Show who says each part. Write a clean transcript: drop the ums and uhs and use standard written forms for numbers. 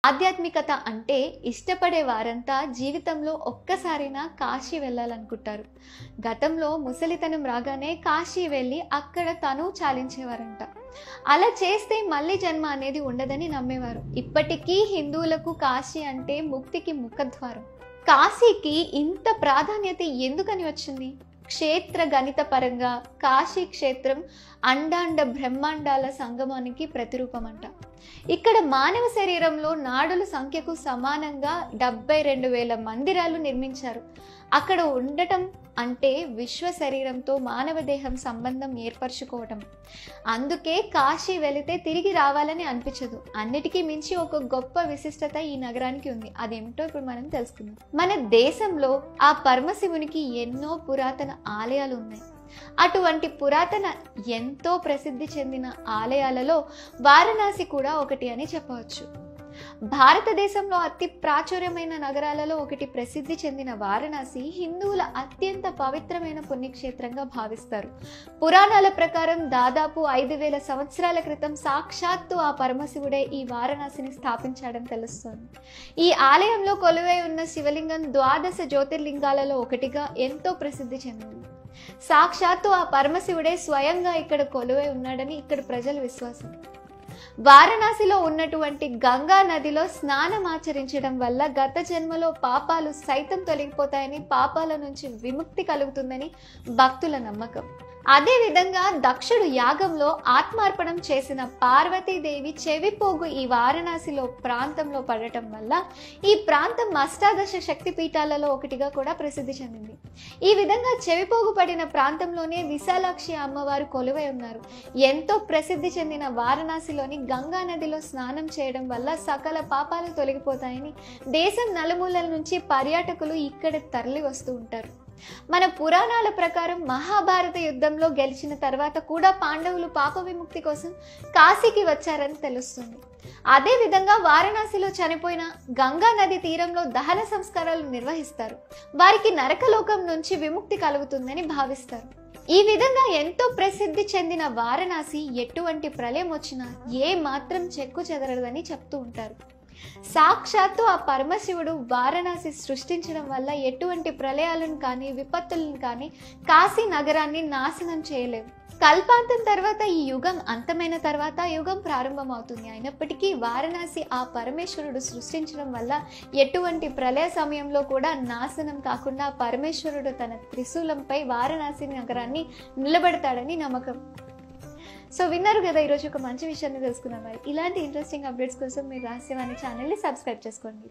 Speaker 1: ఆధ్యాత్మికత అంటే ఇష్టపడే వారంతా జీవితంలో ఒక్కసారైనా కాశీ వెళ్ళాలనుకుంటారు. గతంలో ముసలితనం రాగానే కాశీ వెళ్ళి అక్కడ తను చాలించేవారంట. అలా చేస్తే మళ్ళీ జన్మ అనేది ఉండదని నమ్మేవారు. ఇప్పటికీ హిందువులకు కాశీ అంటే ముక్తికి ముఖద్వారం. కాశీకి ఇంత ప్రాధాన్యత ఎందుకని వచ్చింది? క్షేత్ర గణిత పరంగా కాశీ క్షేత్రం అండాండ బ్రహ్మాండాల సంగమానికి ప్రతిరూపమంట. ఇక్కడ మానవ శరీరంలో నాడుల సంఖ్యకు సమానంగా 72,000 మందిరాలు నిర్మించారు. అక్కడ ఉండటం అంటే విశ్వ శరీరంతో మానవ దేహం సంబంధం ఏర్పరచుకోవటం. అందుకే కాశీ వెళితే తిరిగి రావాలని అనిపించదు. అన్నిటికీ మించి ఒక గొప్ప విశిష్టత ఈ నగరానికి ఉంది. అదేమిటో ఇప్పుడు మనం తెలుసుకుందాం. మన దేశంలో ఆ పరమశివునికి ఎన్నో పురాతన ఆలయాలు ఉన్నాయి. అటువంటి పురాతన ఎంతో ప్రసిద్ధి చెందిన ఆలయాలలో వారణాసి కూడా ఒకటి అని చెప్పవచ్చు. భారతదేశంలో అతి ప్రాచుర్యమైన నగరాలలో ఒకటి ప్రసిద్ధి చెందిన వారణాసి హిందువుల అత్యంత పవిత్రమైన పుణ్యక్షేత్రంగా భావిస్తారు. పురాణాల ప్రకారం దాదాపు 5,000 సంవత్సరాల క్రితం సాక్షాత్తు ఆ పరమశివుడే ఈ వారణాసిని స్థాపించాడని తెలుస్తోంది. ఈ ఆలయంలో కొలువై ఉన్న శివలింగం 12 జ్యోతిర్లింగాలలో ఒకటిగా ఎంతో ప్రసిద్ధి చెందింది. సాక్షాత్తు ఆ పరమశివుడే స్వయంగా ఇక్కడ కొలువై ఉన్నాడని ఇక్కడ ప్రజల విశ్వాసం. వారణాసిలో ఉన్నటువంటి గంగా నదిలో స్నానం ఆచరించడం వల్ల గత జన్మలో పాపాలు సైతం తొలగిపోతాయని, పాపాల నుంచి విముక్తి కలుగుతుందని భక్తుల నమ్మకం. అదేవిధంగా దక్షుడు యాగంలో ఆత్మార్పణం చేసిన పార్వతీదేవి చెవిపోగు ఈ వారణాసిలో ప్రాంతంలో పడటం వల్ల ఈ ప్రాంతం అష్టాదశ శక్తి పీఠాలలో ఒకటిగా కూడా ప్రసిద్ధి చెందింది. ఈ విధంగా చెవిపోగు పడిన ప్రాంతంలోనే విశాలాక్షి అమ్మవారు కొలువై ఉన్నారు. ఎంతో ప్రసిద్ధి చెందిన వారణాసిలోని గంగా నదిలో స్నానం చేయడం వల్ల సకల పాపాలు తొలగిపోతాయని దేశం నలుమూలల నుంచి పర్యాటకులు ఇక్కడ తరలి వస్తూ ఉంటారు. మన పురాణాల ప్రకారం మహాభారత యుద్ధంలో గెలిచిన తర్వాత కూడా పాండవులు పాప విముక్తి కోసం కాశీకి వచ్చారని తెలుస్తుంది. అదేవిధంగా వారణాసిలో చనిపోయిన గంగా నది తీరంలో దహన సంస్కారాలు నిర్వహిస్తారు. వారికి నరకలోకం నుంచి విముక్తి కలుగుతుందని భావిస్తారు. ఈ విధంగా ఎంతో ప్రసిద్ధి చెందిన వారణాసి ఎటువంటి ప్రళయం వచ్చినా ఏ మాత్రం చెక్కు చెదరదని చెప్తూ ఉంటారు. సాక్షాత్తు ఆ పరమశివుడు వారణాసి సృష్టించడం వల్ల ఎటువంటి ప్రళయాలను కానీ విపత్తులను కానీ కాశీ నగరాన్ని నాశనం చేయలేవు. కల్పాంతం తర్వాత ఈ యుగం అంతమైన తర్వాత యుగం ప్రారంభమవుతుంది. అయినప్పటికీ వారణాసి ఆ పరమేశ్వరుడు సృష్టించడం వల్ల ఎటువంటి ప్రళయ సమయంలో కూడా నాశనం కాకుండా పరమేశ్వరుడు తన త్రిశూలంపై వారణాసి నగరాన్ని నిలబెడతాడని నమ్మకం. సో విన్నారు కదా, ఈరోజు ఒక మంచి విషయాన్ని తెలుసుకున్నాం. మరి ఇలాంటి ఇంట్రెస్టింగ్ అప్డేట్స్ కోసం మీరు రహస్యవాణి ఛానల్ని సబ్స్క్రైబ్ చేసుకోండి.